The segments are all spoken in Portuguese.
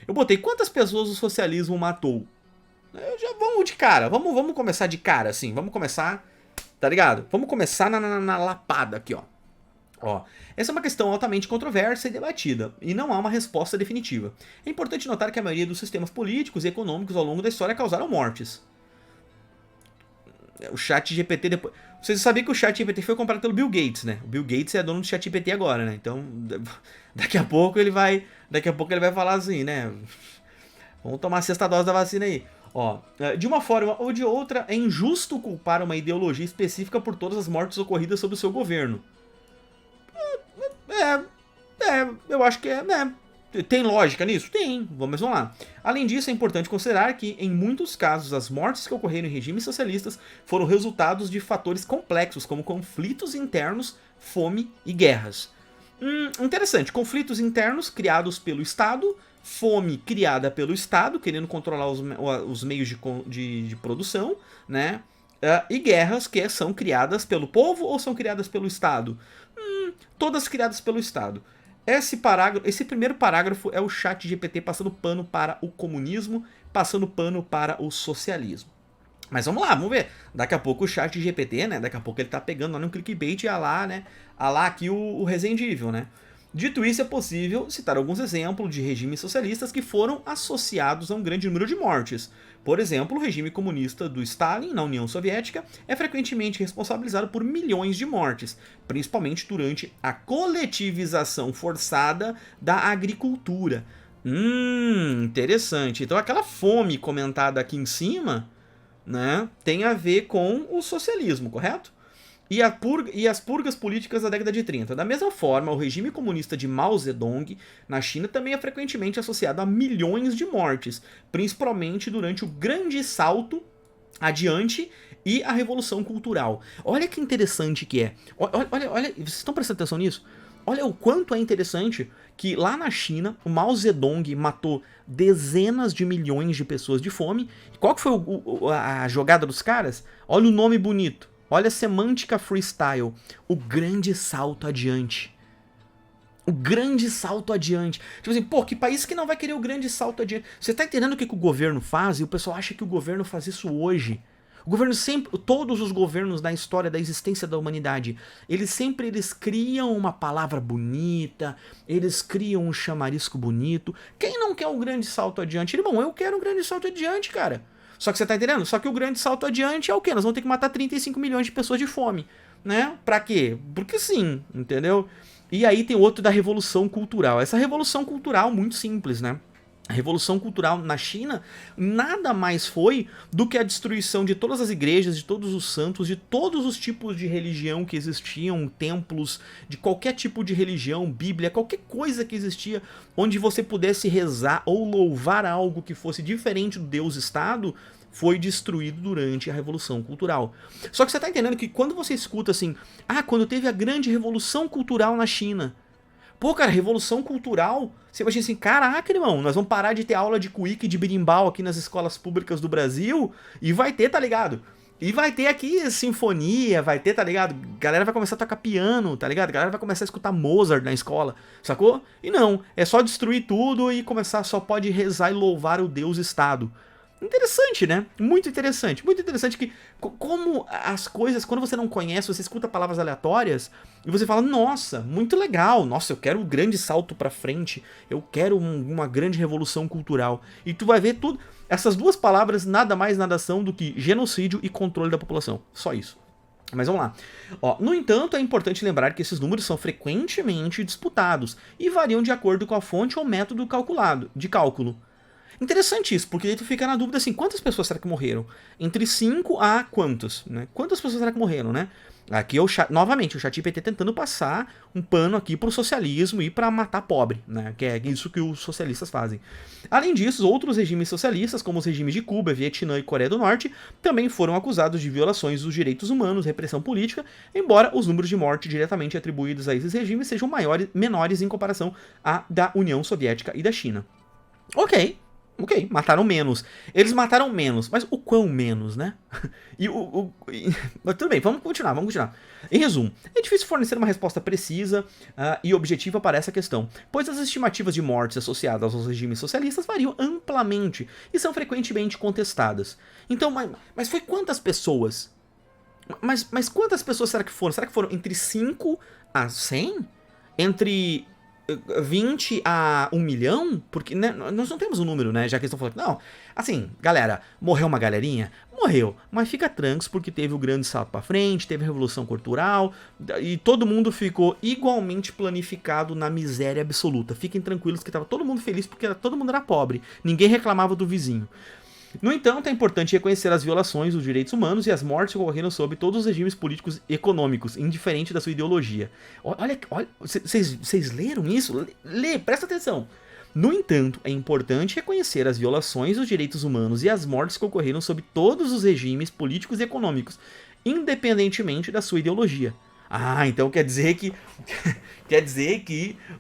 Eu botei quantas pessoas o socialismo matou. Vamos de cara, vamos começar de cara, assim. Vamos começar, tá ligado? Vamos começar na lapada aqui, ó. Essa é uma questão altamente controversa e debatida, e não há uma resposta definitiva. É importante notar que a maioria dos sistemas políticos e econômicos ao longo da história causaram mortes. O ChatGPT depois... Vocês sabiam que o ChatGPT foi comprado pelo Bill Gates, né? O Bill Gates é dono do ChatGPT agora, né? Então, daqui a pouco ele vai falar assim, né? Vamos tomar a sexta dose da vacina aí. De uma forma ou de outra, é injusto culpar uma ideologia específica por todas as mortes ocorridas sob o seu governo. Eu acho que tem lógica nisso? Tem, vamos lá. Além disso, é importante considerar que, em muitos casos, as mortes que ocorreram em regimes socialistas foram resultados de fatores complexos, como conflitos internos, fome e guerras. Interessante, conflitos internos criados pelo Estado, fome criada pelo Estado, querendo controlar os meios de produção, né? E guerras que são criadas pelo povo ou são criadas pelo Estado? Todas criadas pelo Estado. Esse primeiro parágrafo é o ChatGPT passando pano para o comunismo, passando pano para o socialismo. Mas vamos lá, vamos ver. Daqui a pouco o ChatGPT, né? Daqui a pouco ele tá pegando lá no clickbait e a lá, né? A lá aqui o Resendível, né? Dito isso, é possível citar alguns exemplos de regimes socialistas que foram associados a um grande número de mortes. Por exemplo, o regime comunista do Stalin, na União Soviética, é frequentemente responsabilizado por milhões de mortes, principalmente durante a coletivização forçada da agricultura. Interessante. Então aquela fome comentada aqui em cima, né, tem a ver com o socialismo, correto? E as purgas políticas da década de 30. Da mesma forma, o regime comunista de Mao Zedong na China também é frequentemente associado a milhões de mortes, principalmente durante o Grande Salto Adiante e a Revolução Cultural. Olha que interessante que é. Olha, vocês estão prestando atenção nisso? Olha o quanto é interessante que lá na China o Mao Zedong matou dezenas de milhões de pessoas de fome. E qual que foi a jogada dos caras? Olha o nome bonito. Olha a semântica freestyle. O grande salto adiante. O grande salto adiante. Tipo assim, pô, que país que não vai querer o grande salto adiante? Você tá entendendo o que o governo faz? E o pessoal acha que o governo faz isso hoje. O governo sempre, todos os governos da história da existência da humanidade, eles criam uma palavra bonita, eles criam um chamarisco bonito. Quem não quer um grande salto adiante? Irmão, eu quero um grande salto adiante, cara. Só que você tá entendendo? Só que o grande salto adiante é o quê? Nós vamos ter que matar 35 milhões de pessoas de fome, né? Pra quê? Porque sim, entendeu? E aí tem outro da Revolução Cultural. Essa Revolução Cultural, muito simples, né? A Revolução Cultural na China nada mais foi do que a destruição de todas as igrejas, de todos os santos, de todos os tipos de religião que existiam, templos, de qualquer tipo de religião, Bíblia, qualquer coisa que existia onde você pudesse rezar ou louvar algo que fosse diferente do Deus-Estado, foi destruído durante a Revolução Cultural. Só que você tá entendendo que quando você escuta assim, quando teve a grande Revolução Cultural na China, pô, cara, Revolução Cultural, você imagina assim, caraca, irmão, nós vamos parar de ter aula de cuíca e de berimbau aqui nas escolas públicas do Brasil, e vai ter, tá ligado? E vai ter aqui sinfonia, vai ter, tá ligado? Galera vai começar a tocar piano, tá ligado? Galera vai começar a escutar Mozart na escola, sacou? E não, é só destruir tudo e começar, só pode rezar e louvar o Deus-Estado. Interessante, né? Muito interessante que como as coisas, quando você não conhece, você escuta palavras aleatórias e você fala, nossa, muito legal, nossa, eu quero um grande salto pra frente, eu quero uma grande revolução cultural. E tu vai ver tudo, essas duas palavras nada mais nada são do que genocídio e controle da população, só isso. Mas vamos lá. No entanto, é importante lembrar que esses números são frequentemente disputados e variam de acordo com a fonte ou método de cálculo. Interessante isso, porque aí tu fica na dúvida assim, quantas pessoas será que morreram? Entre 5 a quantos, né? Quantas pessoas será que morreram, né? Aqui novamente, o ChatGPT tentando passar um pano aqui pro socialismo e para matar pobre, né? Que é isso que os socialistas fazem. Além disso, outros regimes socialistas, como os regimes de Cuba, Vietnã e Coreia do Norte, também foram acusados de violações dos direitos humanos, repressão política, embora os números de morte diretamente atribuídos a esses regimes sejam menores em comparação à da União Soviética e da China. Ok. Ok, mataram menos. Eles mataram menos, mas o quão menos, né? Mas tudo bem, vamos continuar. Em resumo, é difícil fornecer uma resposta precisa e objetiva para essa questão, pois as estimativas de mortes associadas aos regimes socialistas variam amplamente e são frequentemente contestadas. Então, mas foi quantas pessoas? Mas quantas pessoas será que foram? Será que foram entre 5 a 100? Entre 20 a 1 milhão? Porque né, nós não temos um número, né? Já que eles estão falando. Não, assim, galera, morreu uma galerinha? Morreu, mas fica trancos porque teve o grande salto pra frente, teve a revolução cultural e todo mundo ficou igualmente planificado na miséria absoluta. Fiquem tranquilos que tava todo mundo feliz porque todo mundo era pobre, ninguém reclamava do vizinho. No entanto, é importante reconhecer as violações dos direitos humanos e as mortes que ocorreram sob todos os regimes políticos e econômicos, indiferente da sua ideologia. Olha, vocês leram isso? Lê, presta atenção. No entanto, é importante reconhecer as violações dos direitos humanos e as mortes que ocorreram sob todos os regimes políticos e econômicos, independentemente da sua ideologia. Ah, então quer dizer que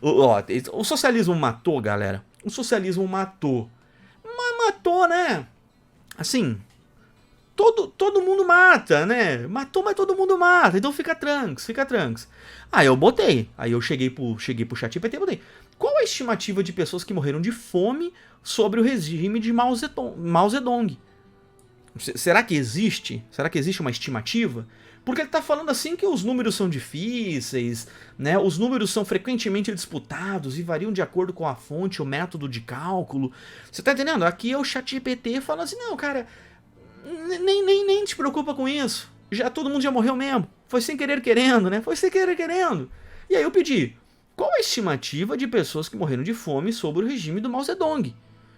o socialismo matou, galera. O socialismo matou. Mas matou, né? Assim, todo mundo mata, né? Matou, mas todo mundo mata. Então fica tranks. Aí eu botei. Aí eu cheguei pro ChatGPT e botei. Qual a estimativa de pessoas que morreram de fome sobre o regime de Mao Zedong? Será que existe? Será que existe uma estimativa? Porque ele tá falando assim que os números são difíceis, né? Os números são frequentemente disputados e variam de acordo com a fonte, o método de cálculo. Você tá entendendo? Aqui é o ChatGPT falando assim, não, cara, nem te preocupa com isso. Todo mundo já morreu mesmo. Foi sem querer querendo, né? Foi sem querer querendo. E aí eu pedi, qual a estimativa de pessoas que morreram de fome sobre o regime do Mao Zedong?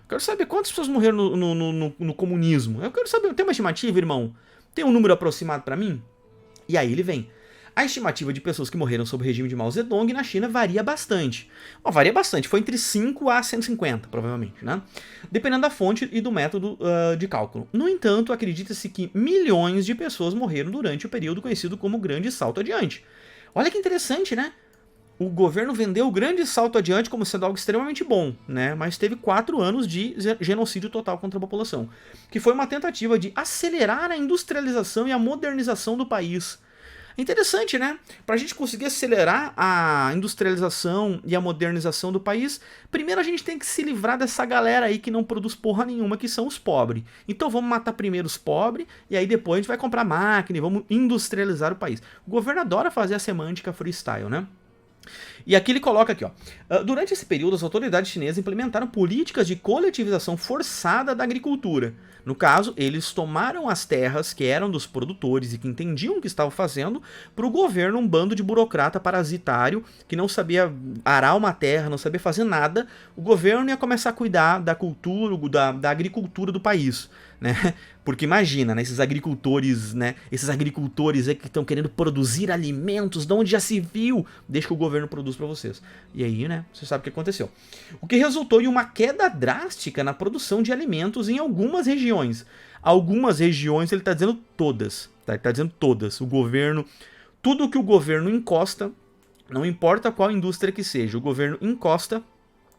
Quero saber quantas pessoas morreram no comunismo. Eu quero saber, tem uma estimativa, irmão? Tem um número aproximado pra mim? E aí ele vem. A estimativa de pessoas que morreram sob o regime de Mao Zedong na China varia bastante. Varia bastante, foi entre 5 a 150, provavelmente, né? Dependendo da fonte e do método de cálculo. No entanto, acredita-se que milhões de pessoas morreram durante o período conhecido como Grande Salto Adiante. Olha que interessante, né? O governo vendeu o Grande Salto Adiante como sendo algo extremamente bom, né? Mas teve 4 anos de genocídio total contra a população, que foi uma tentativa de acelerar a industrialização e a modernização do país. Interessante, né? Para a gente conseguir acelerar a industrialização e a modernização do país, primeiro a gente tem que se livrar dessa galera aí que não produz porra nenhuma, que são os pobres. Então vamos matar primeiro os pobres, e aí depois a gente vai comprar máquina e vamos industrializar o país. O governo adora fazer a semântica freestyle, né? E aqui ele coloca aqui, ó. Durante esse período, as autoridades chinesas implementaram políticas de coletivização forçada da agricultura. No caso, eles tomaram as terras que eram dos produtores e que entendiam o que estavam fazendo para o governo, um bando de burocrata parasitário que não sabia arar uma terra, não sabia fazer nada. O governo ia começar a cuidar da cultura, da agricultura do país, né? Porque imagina, né, esses agricultores aí que estão querendo produzir alimentos, de onde já se viu, deixa que o governo produz para vocês. E aí, né, você sabe o que aconteceu. O que resultou em uma queda drástica na produção de alimentos em algumas regiões. Algumas regiões, ele está dizendo todas, tá? Ele está dizendo todas. O governo, tudo que o governo encosta, não importa qual indústria que seja, o governo encosta,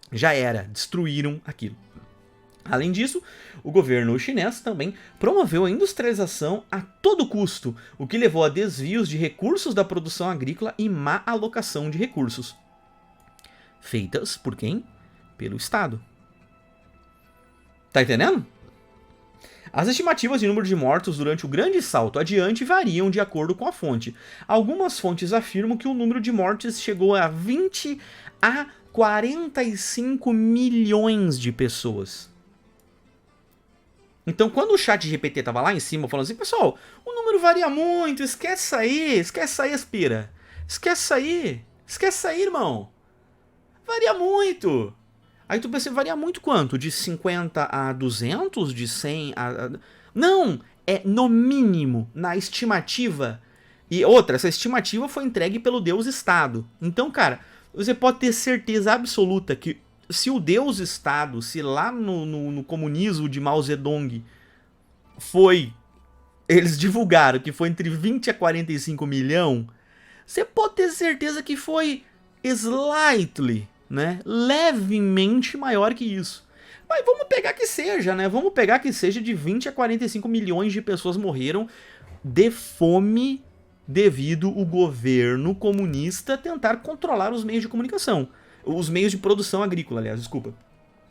já era, destruíram aquilo. Além disso, o governo chinês também promoveu a industrialização a todo custo, o que levou a desvios de recursos da produção agrícola e má alocação de recursos. Feitas por quem? Pelo Estado. Tá entendendo? As estimativas de número de mortos durante o Grande Salto Adiante variam de acordo com a fonte. Algumas fontes afirmam que o número de mortes chegou a 20 a 45 milhões de pessoas. Então, quando o ChatGPT tava lá em cima falando assim, pessoal, o número varia muito, esquece aí, Aspira. Esquece aí, irmão. Varia muito. Aí tu pensa, varia muito quanto? De 50 a 200? De 100 a... Não, é no mínimo, na estimativa. E outra, essa estimativa foi entregue pelo Deus Estado. Então, cara, você pode ter certeza absoluta que se o Deus Estado, se lá no comunismo de Mao Zedong eles divulgaram que foi entre 20 a 45 milhão, você pode ter certeza que foi slightly, né, levemente maior que isso. Mas vamos pegar que seja, né? Vamos pegar que seja de 20 a 45 milhões de pessoas morreram de fome devido o governo comunista tentar controlar os meios de comunicação. Os meios de produção agrícola, aliás, desculpa.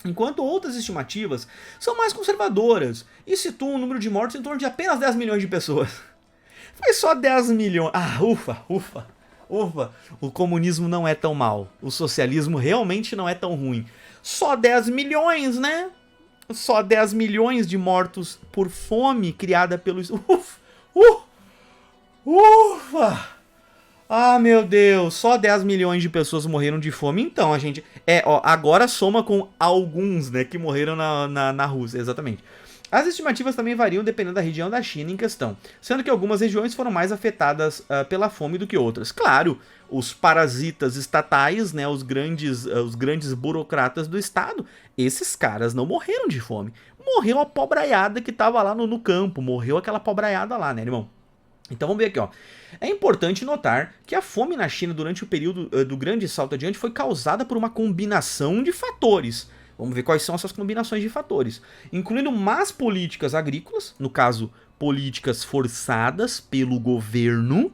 Enquanto outras estimativas são mais conservadoras e situam o número de mortos em torno de apenas 10 milhões de pessoas. Foi só 10 milhões. Ah, ufa, ufa, ufa. O comunismo não é tão mal. O socialismo realmente não é tão ruim. Só 10 milhões, né? Só 10 milhões de mortos por fome criada pelos... Ufa! Ufa! Ah, meu Deus, só 10 milhões de pessoas morreram de fome. Então, a gente... agora soma com alguns, né, que morreram na Rússia, exatamente. As estimativas também variam dependendo da região da China em questão, sendo que algumas regiões foram mais afetadas pela fome do que outras. Claro, os parasitas estatais, né, os grandes burocratas do Estado, esses caras não morreram de fome. Morreu a pobraiada que tava lá no campo, morreu aquela pobraiada lá, né, irmão? Então vamos ver aqui, ó. É importante notar que a fome na China durante o período do grande salto adiante foi causada por uma combinação de fatores. Vamos ver quais são essas combinações de fatores. Incluindo más políticas agrícolas, no caso, políticas forçadas pelo governo,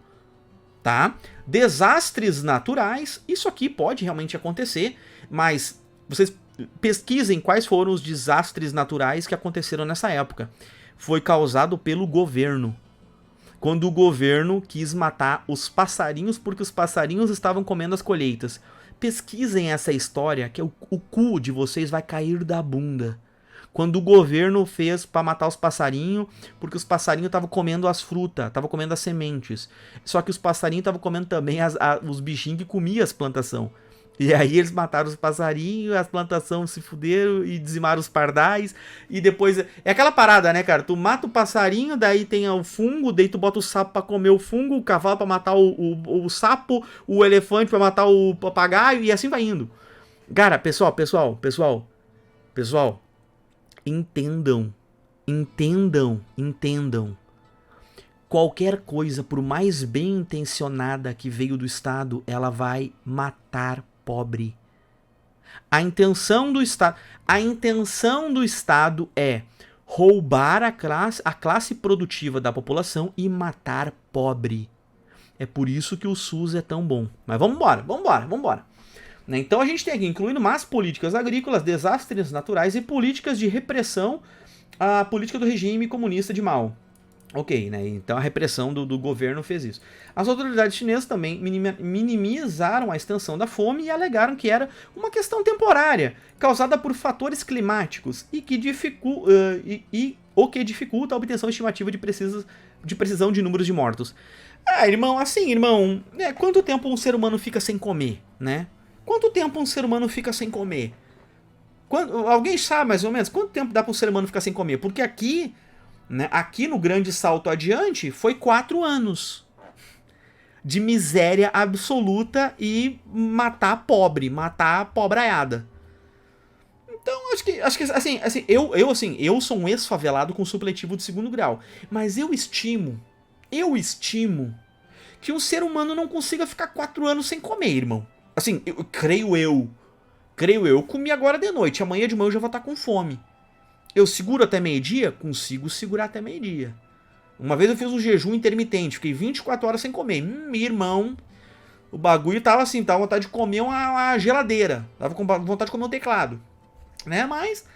tá? Desastres naturais, isso aqui pode realmente acontecer, mas vocês pesquisem quais foram os desastres naturais que aconteceram nessa época. Foi causado pelo governo. Quando o governo quis matar os passarinhos porque os passarinhos estavam comendo as colheitas. Pesquisem essa história que o cu de vocês vai cair da bunda. Quando o governo fez para matar os passarinhos porque os passarinhos estavam comendo as frutas, estavam comendo as sementes. Só que os passarinhos estavam comendo também os bichinhos que comiam as plantações. E aí eles mataram os passarinhos, as plantações se fuderam e dizimaram os pardais. E depois... É aquela parada, né, cara? Tu mata o passarinho, daí tem o fungo, daí tu bota o sapo pra comer o fungo, o cavalo pra matar o sapo, o elefante pra matar o papagaio, e assim vai indo. Cara, pessoal, entendam. Qualquer coisa, por mais bem intencionada que veio do Estado, ela vai matar pobre. A intenção do Estado é roubar a classe produtiva da população e matar pobre. É por isso que o SUS é tão bom. Mas vamos embora. Então a gente tem aqui, incluindo más políticas agrícolas, desastres naturais e políticas de repressão, a política do regime comunista de Mao. Ok, né? Então a repressão do governo fez isso. As autoridades chinesas também minimizaram a extensão da fome e alegaram que era uma questão temporária, causada por fatores climáticos e que dificulta a obtenção estimativa de precisão de números de mortos. Ah, irmão, né? Quanto tempo um ser humano fica sem comer, né? Quanto tempo um ser humano fica sem comer? Alguém sabe mais ou menos quanto tempo dá para um ser humano ficar sem comer? Porque aqui... né? Aqui no grande salto adiante foi 4 anos de miséria absoluta e matar a pobraiada. Então acho que assim, eu sou um ex-favelado com supletivo de 2º grau, mas eu estimo que um ser humano não consiga ficar 4 anos sem comer, irmão. Assim, creio eu comi agora de noite, amanhã de manhã eu já vou estar com fome. Eu seguro até meio-dia? Consigo segurar até meio-dia. Uma vez eu fiz um jejum intermitente, fiquei 24 horas sem comer. Irmão, o bagulho tava assim, tava com vontade de comer uma geladeira. Tava com vontade de comer um teclado. Né, mas...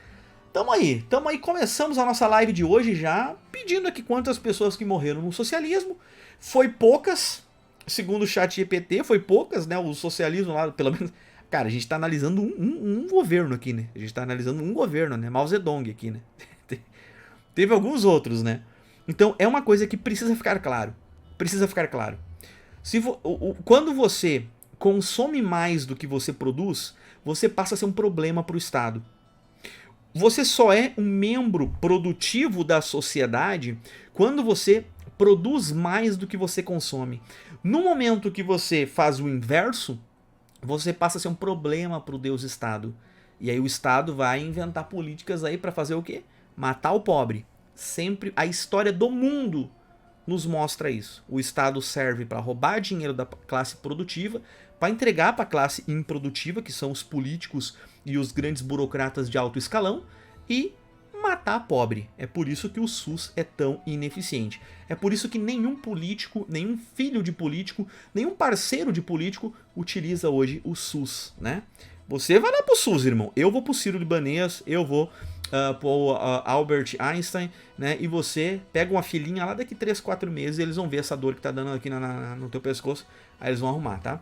Tamo aí, começamos a nossa live de hoje já, pedindo aqui quantas pessoas que morreram no socialismo. Foi poucas, segundo o chat GPT, foi poucas, né, o socialismo lá, pelo menos... Cara, a gente tá analisando um governo aqui, né? A gente tá analisando um governo, né? Mao Zedong aqui, né? Teve alguns outros, né? Então, é uma coisa que precisa ficar claro. Quando você consome mais do que você produz, você passa a ser um problema pro Estado. Você só é um membro produtivo da sociedade quando você produz mais do que você consome. No momento que você faz o inverso, você passa a ser um problema pro Deus Estado. E aí o Estado vai inventar políticas aí pra fazer o quê? Matar o pobre. Sempre a história do mundo nos mostra isso. O Estado serve para roubar dinheiro da classe produtiva, para entregar para a classe improdutiva, que são os políticos e os grandes burocratas de alto escalão e matar pobre. É por isso que o SUS é tão ineficiente. É por isso que nenhum político, nenhum filho de político, nenhum parceiro de político utiliza hoje o SUS, né? Você vai lá pro SUS, irmão. Eu vou pro Sírio-Libanês, eu vou pro Albert Einstein, né? E você pega uma filhinha lá daqui 3, 4 meses e eles vão ver essa dor que tá dando aqui no teu pescoço, aí eles vão arrumar, tá?